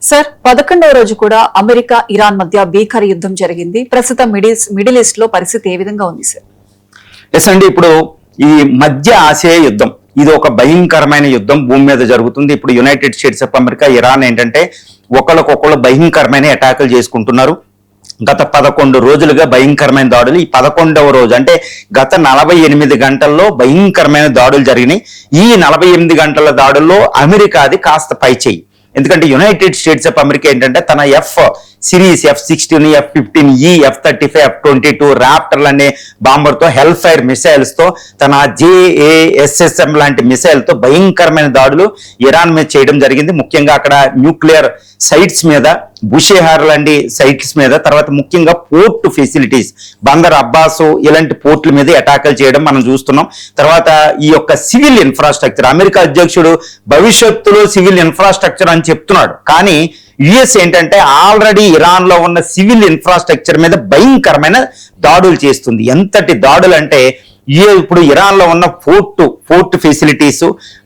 Sir 11వ రోజు కూడా America Iran మధ్య భీకర యుద్ధం జరిగింది. ప్రస్తుతం మిడిల్ ఈస్ట్ లో పరిస్థితి ఏ విధంగా ఉంది సార్? ఎస్ అండి, ఇప్పుడు ఈ మధ్య ఆసియా యుద్ధం ఇది ఒక భయంకరమైన యుద్ధం భూమి మీద జరుగుతుంది. ఇప్పుడు United states of America, Iran ఏంటంటే ఒకళ్ళకొకళ్ళు భయంకరమైన అటాకులు చేసుకుంటున్నారు. గత 11 రోజులుగా భయంకరమైన దాడులు. ఈ 11వ రోజు అంటే గత 48 గంటల్లో భయంకరమైన దాడులు జరిగినాయి. ఈ 48 గంటల దాడుల్లో అమెరికాది కాస్త పైచేయి. ఎందుకంటే యునైటెడ్ స్టేట్స్ ఆఫ్ అమెరికా ఏంటంటే తన series F-16, F-15E, F-35, F-22 రాప్టర్లు అనే బాంబర్తో, హెల్ ఫైర్ మిసైల్స్ తో, తన JASSM లాంటి మిసైల్ తో భయంకరమైన దాడులు ఇరాన్ మీద చేయడం జరిగింది. ముఖ్యంగా అక్కడ న్యూక్లియర్ సైట్స్ మీద, బుషేహార్ లాంటి సైట్స్ మీద, తర్వాత ముఖ్యంగా పోర్ట్ ఫెసిలిటీస్, బందర్ అబ్బాస్ ఇలాంటి పోర్ట్ల మీద అటాకులు చేయడం మనం చూస్తున్నాం. తర్వాత ఈ యొక్క సివిల్ ఇన్ఫ్రాస్ట్రక్చర్, అమెరికా అధ్యక్షుడు భవిష్యత్తులో సివిల్ ఇన్ఫ్రాస్ట్రక్చర్ అని చెప్తున్నాడు, కానీ యుఎస్ ఏంటంటే ఆల్రెడీ ఇరాన్ లో ఉన్న సివిల్ ఇన్ఫ్రాస్ట్రక్చర్ మీద భయంకరమైన దాడులు చేస్తుంది. ఎంతటి దాడులు అంటే ఇప్పుడు ఇరాన్ లో ఉన్న పోర్ట్ ఫెసిలిటీస్,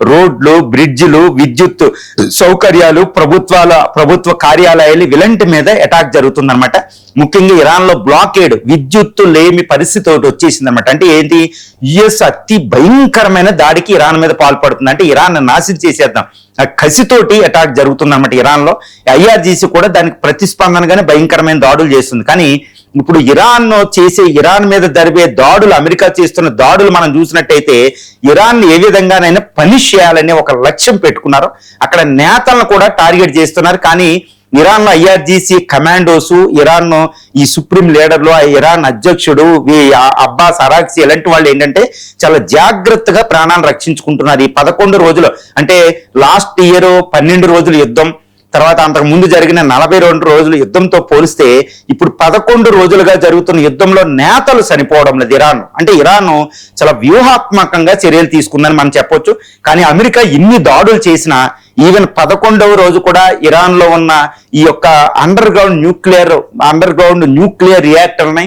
రోడ్లు, బ్రిడ్జిలు, విద్యుత్ సౌకర్యాలు, ప్రభుత్వ కార్యాలయాలు ఇలాంటి మీద అటాక్ జరుగుతుంది అనమాట. ముఖ్యంగా ఇరాన్ లో బ్లాకేడ్, విద్యుత్తు లేమి పరిస్థితి ఒకటి వచ్చేసింది అనమాట. అంటే ఏంటి, యుఎస్ అతి భయంకరమైన దాడికి ఇరాన్ మీద పాల్పడుతుంది. అంటే ఇరాన్ నాశనం చేసేద్దాం కసితోటి అటాక్ జరుగుతుంది అనమాట ఇరాన్ లో. IRGC కూడా దానికి ప్రతిస్పందనగానే భయంకరమైన దాడులు చేస్తుంది. కానీ ఇప్పుడు ఇరాన్ మీద జరిగే దాడులు, అమెరికా చేస్తున్న దాడులు మనం చూసినట్టయితే ఇరాన్ ఏ విధంగానైనా పనిష్ చేయాలనే ఒక లక్ష్యం పెట్టుకున్నారు. అక్కడ నేతలను కూడా టార్గెట్ చేస్తున్నారు. కానీ ఇరాన్ లో IRGC కమాండోస్, ఇరాన్ ఈ సుప్రీం లీడర్లు, ఇరాన్ అధ్యక్షుడు అబ్బాస్ అరాక్సీ ఇలాంటి వాళ్ళు ఏంటంటే చాలా జాగ్రత్తగా ప్రాణాలను రక్షించుకుంటున్నారు. ఈ 11 రోజులు అంటే లాస్ట్ ఇయర్ 12 రోజుల యుద్ధం, తర్వాత అంతకు ముందు జరిగిన 42 రోజుల యుద్ధంతో పోలిస్తే ఇప్పుడు 11 రోజులుగా జరుగుతున్న యుద్ధంలో నేతలు చనిపోవడం లేదు ఇరాన్. అంటే ఇరాన్ చాలా వ్యూహాత్మకంగా చర్యలు తీసుకుందని మనం చెప్పొచ్చు. కానీ అమెరికా ఇన్ని దాడులు చేసినా ఈవెన్ 11వ రోజు కూడా ఇరాన్ లో ఉన్న ఈ యొక్క అండర్ గ్రౌండ్ న్యూక్లియర్ రియాక్టర్ని,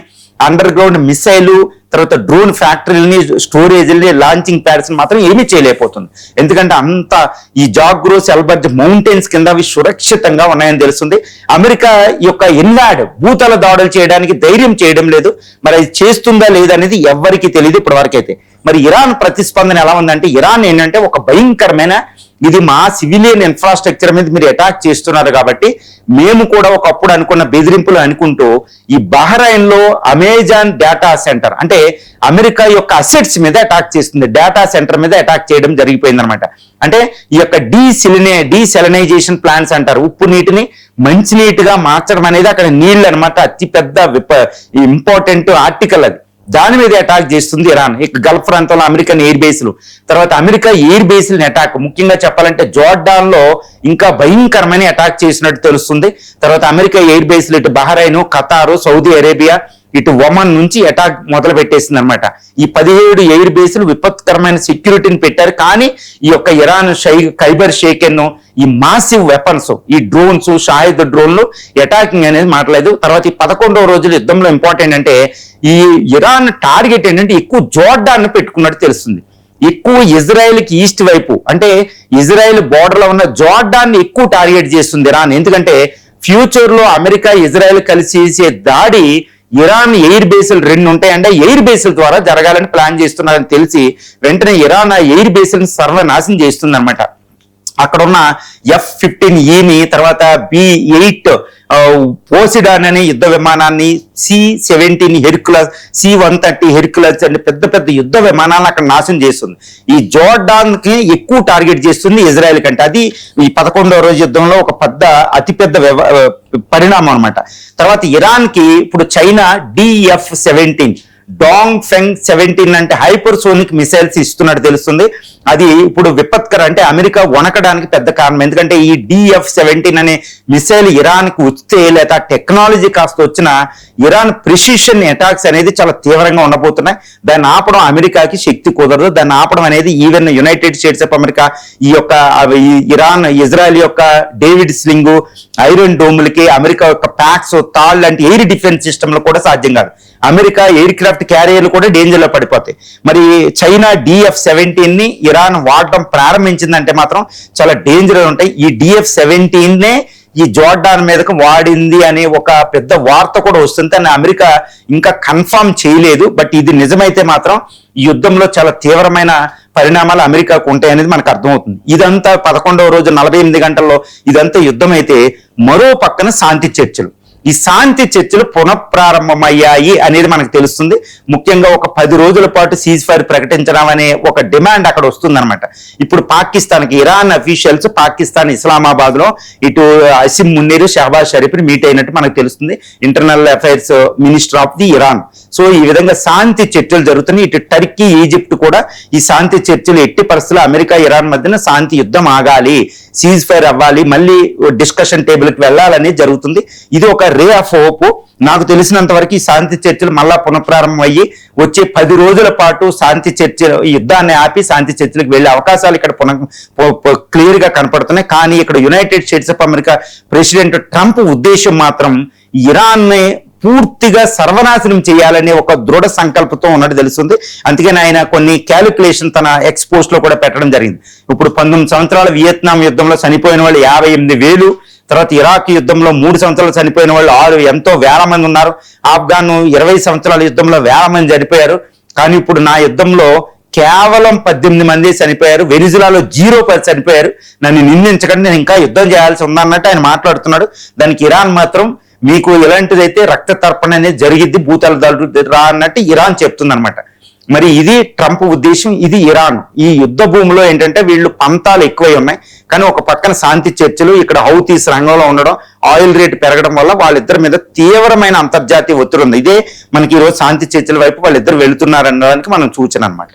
అండర్ గ్రౌండ్ మిసైలు, తర్వాత డ్రోన్ ఫ్యాక్టరీలని, స్టోరేజ్ని, లాంచింగ్ ప్యాడ్స్ మాత్రం ఏమీ చేయలేకపోతుంది. ఎందుకంటే అంత ఈ జాగ్రోస్, ఎల్బర్జ్ మౌంటైన్స్ కింద అవి సురక్షితంగా ఉన్నాయని తెలుస్తుంది. అమెరికా ఈ యొక్క భూతల దాడులు చేయడానికి ధైర్యం చేయడం లేదు. మరి అది చేస్తుందా లేదనేది ఎవ్వరికీ తెలియదు ఇప్పటి వరకైతే. మరి ఇరాన్ ప్రతిస్పందన ఎలా ఉందంటే, ఇరాన్ ఏంటంటే ఒక భయంకరమైన, ఇది మా సివిలియన్ ఇన్ఫ్రాస్ట్రక్చర్ మీద మీరు అటాక్ చేస్తున్నారు కాబట్టి మేము కూడా ఒకప్పుడు అనుకున్న బెదిరింపులు అనుకుంటూ ఈ బహ్రెయిన్ లో అమెజాన్ డేటా సెంటర్, అంటే అమెరికా యొక్క అసెట్స్ మీద అటాక్ చేస్తుంది. డేటా సెంటర్ మీద అటాక్ చేయడం జరిగిపోయింది అనమాట. అంటే ఈ యొక్క డీసెలనైజేషన్ ప్లాంట్స్ అంటారు, ఉప్పు నీటిని మంచి నీటిగా మార్చడం అనేది అక్కడ నీళ్ళు అనమాట. అతి పెద్ద ఇంపార్టెంట్ ఆర్టికల్ అది. దాని మీద అటాక్ చేస్తుంది ఇరాన్. గల్ఫ్ ప్రాంతంలో అమెరికన్ ఎయిర్ బేస్లు, తర్వాత అమెరికా ఎయిర్ బేస్లని అటాక్, ముఖ్యంగా చెప్పాలంటే జోర్డాన్ లో ఇంకా భయంకరమైన అటాక్ చేసినట్టు తెలుస్తుంది. తర్వాత అమెరికా ఎయిర్ బేస్లు ఇటు బహ్రెయిన్, ఖతారు, సౌదీ అరేబియా, ఇటు ఒమన్ నుంచి అటాక్ మొదలు పెట్టేసింది అనమాట. ఈ 17 ఎయిర్ బేస్లు విపత్కరమైన సెక్యూరిటీని పెట్టారు. కానీ ఈ యొక్క ఇరాన్ ఖైబర్ షేకెన్, ఈ మాసివ్ వెపన్స్, ఈ డ్రోన్స్, షాహిద్ డ్రోన్లు అటాకింగ్ అనేది మాట్లాడలేదు. తర్వాత ఈ 11వ రోజుల యుద్ధంలో ఇంపార్టెంట్ అంటే ఈ ఇరాన్ టార్గెట్ ఏంటంటే ఎక్కువ జోర్డాన్ పెట్టుకున్నట్టు తెలుస్తుంది. ఎక్కువ ఇజ్రాయెల్కి ఈస్ట్ వైపు, అంటే ఇజ్రాయెల్ బోర్డర్ లో ఉన్న జోర్డాన్ ఎక్కువ టార్గెట్ చేస్తుంది ఇరాన్. ఎందుకంటే ఫ్యూచర్ లో అమెరికా, ఇజ్రాయెల్ కలిసి చేసే దాడి ఇరాన్ ఎయిర్ బేసులు 2 ఉంటాయంటే ఎయిర్ బేసుల ద్వారా జరగాలని ప్లాన్ చేస్తున్నారని తెలిసి వెంటనే ఇరాన్ ఆ ఎయిర్ బేసులను సర్వనాశనం చేస్తుంది అనమాట. అక్కడ ఉన్న F-15Eని, తర్వాత B-8 పోసిడాన్ అనే యుద్ధ విమానాన్ని, C-17 హెర్క్యులస్, C-130 హెర్క్యులస్ అంటే పెద్ద పెద్ద యుద్ధ విమానాలను అక్కడ నాశనం చేస్తుంది. ఈ జోర్డాన్ కి ఎక్కువ టార్గెట్ చేస్తుంది ఇజ్రాయెల్ కంటే. అది ఈ 11వ రోజు యుద్ధంలో ఒక అతిపెద్ద పరిణామం అనమాట. తర్వాత ఇరాన్ కి ఇప్పుడు చైనా DF-17 డాంగ్ ఫెంగ్ 17 అంటే హైపర్సోనిక్ మిసైల్స్ ఇస్తున్నట్టు తెలుస్తుంది. అది ఇప్పుడు విపత్కర, అంటే అమెరికా వణకడానికి పెద్ద కారణం. ఎందుకంటే ఈ DF-17 అనే మిసైల్ ఇరాన్ కి వస్తే, లేదా టెక్నాలజీ కాస్త వచ్చిన ఇరాన్ ప్రిసిషన్ అటాక్స్ అనేది చాలా తీవ్రంగా ఉండబోతున్నాయి. దాన్ని ఆపడం అమెరికాకి శక్తి కుదరదు. దాన్ని ఆపడం అనేది even United states of America, ఈ యొక్క ఇజ్రాయెల్ యొక్క డేవిడ్ స్లింగ్, ఐరన్ డోములకి, అమెరికా యొక్క ప్యాక్స్, తాల్ లాంటి ఎయిర్ డిఫెన్స్ సిస్టమ్ లో కూడా సాధ్యం కాదు. అమెరికా ఎయిర్ క్రాఫ్ట్ క్యారియర్లు కూడా డేంజర్ లో పడిపోతాయి. మరి చైనా DF-17 ఇరాన్ వాడటం ప్రారంభించిందంటే మాత్రం చాలా డేంజర్ ఉంటాయి. ఈ DF-17 ఈ జోర్డాన్ మీదకు వాడింది అనే ఒక పెద్ద వార్త కూడా వస్తుంది. అని అమెరికా ఇంకా కన్ఫర్మ్ చేయలేదు. బట్ ఇది నిజమైతే మాత్రం ఈ యుద్ధంలో చాలా తీవ్రమైన పరిణామాలు అమెరికాకు ఉంటాయి అనేది మనకు అర్థమవుతుంది. ఇదంతా 11వ రోజు 48 గంటల్లో ఇదంతా యుద్ధం అయితే, మరో పక్కన శాంతి చర్చలు. ఈ శాంతి చర్చలు పునఃప్రారంభమయ్యాయి అనేది మనకు తెలుస్తుంది. ముఖ్యంగా ఒక 10 రోజుల పాటు సీజ్ ఫైర్ ప్రకటించడం అనే ఒక డిమాండ్ అక్కడ వస్తుందన్నమాట. ఇప్పుడు పాకిస్తాన్కి ఇరాన్ అఫీషియల్స్ పాకిస్తాన్ ఇస్లామాబాద్ లో ఇటు అసిం మున్నీర్, షహబాజ్ షరీఫ్ ని మీట్ అయినట్టు మనకు తెలుస్తుంది, internal affairs minister of the Iran. So ఈ విధంగా శాంతి చర్చలు జరుగుతున్నాయి. ఇటు టర్కీ, ఈజిప్ట్ కూడా ఈ శాంతి చర్చలు ఎట్టి పరిస్థితుల్లో అమెరికా ఇరాన్ మధ్యన శాంతి యుద్ధం ఆగాలి, సీజ్ ఫైర్ అవ్వాలి, మళ్ళీ డిస్కషన్ టేబుల్ కి వెళ్ళాలని జరుగుతుంది. ఇది ఒక రే ఆఫ్ హోప్. నాకు తెలిసినంత వరకు ఈ శాంతి చర్చలు మళ్ళా పునఃప్రారంభం అయ్యి వచ్చే 10 రోజుల పాటు శాంతి చర్చలు, యుద్ధాన్ని ఆపి శాంతి చర్చలకు వెళ్లే అవకాశాలు ఇక్కడ క్లియర్ గా కనపడుతున్నాయి. కానీ ఇక్కడ United states of America president Trump ఉద్దేశం మాత్రం ఇరాన్ ని పూర్తిగా సర్వనాశనం చేయాలనే ఒక దృఢ సంకల్పంతో ఉన్నట్టు తెలుస్తుంది. అందుకని ఆయన కొన్ని క్యాలిక్యులేషన్ తన ఎక్స్పోస్ట్ లో కూడా పెట్టడం జరిగింది. ఇప్పుడు 19 సంవత్సరాల వియత్నాం యుద్ధంలో చనిపోయిన వాళ్ళు 58,000, తర్వాత ఇరాక్ యుద్ధంలో 3 సంవత్సరాలు చనిపోయిన వాళ్ళు ఎంతో వేల మంది ఉన్నారు. ఆఫ్ఘాన్ 20 సంవత్సరాల యుద్ధంలో వేల మంది చనిపోయారు. కానీ ఇప్పుడు నా యుద్ధంలో కేవలం 18 మంది చనిపోయారు, వెనిజులాలో 0 చనిపోయారు. నన్ను నిందించకండి, నేను ఇంకా యుద్ధం చేయాల్సి ఉందన్నట్టు ఆయన మాట్లాడుతున్నాడు. దానికి ఇరాన్ మాత్రం మీకు ఇలాంటిదైతే రక్త తర్పణ అనేది జరిగిద్ది, భూతాల రా అన్నట్టు ఇరాన్ చెప్తుంది అనమాట. మరి ఇది ట్రంప్ ఉద్దేశం, ఇది ఇరాన్. ఈ యుద్ధ భూమిలో ఏంటంటే వీళ్ళు పంతాలు ఎక్కువై ఉన్నాయి. కానీ ఒక పక్కన శాంతి చర్చలు, ఇక్కడ హౌతీస్ రంగంలో ఉండడం, ఆయిల్ రేట్ పెరగడం వల్ల వాళ్ళిద్దరి మీద తీవ్రమైన అంతర్జాతీయ ఒత్తిడి ఉంది. ఇదే మనకి ఈరోజు శాంతి చర్చల వైపు వాళ్ళిద్దరు వెళుతున్నారనడానికి మనం సూచన అనమాట.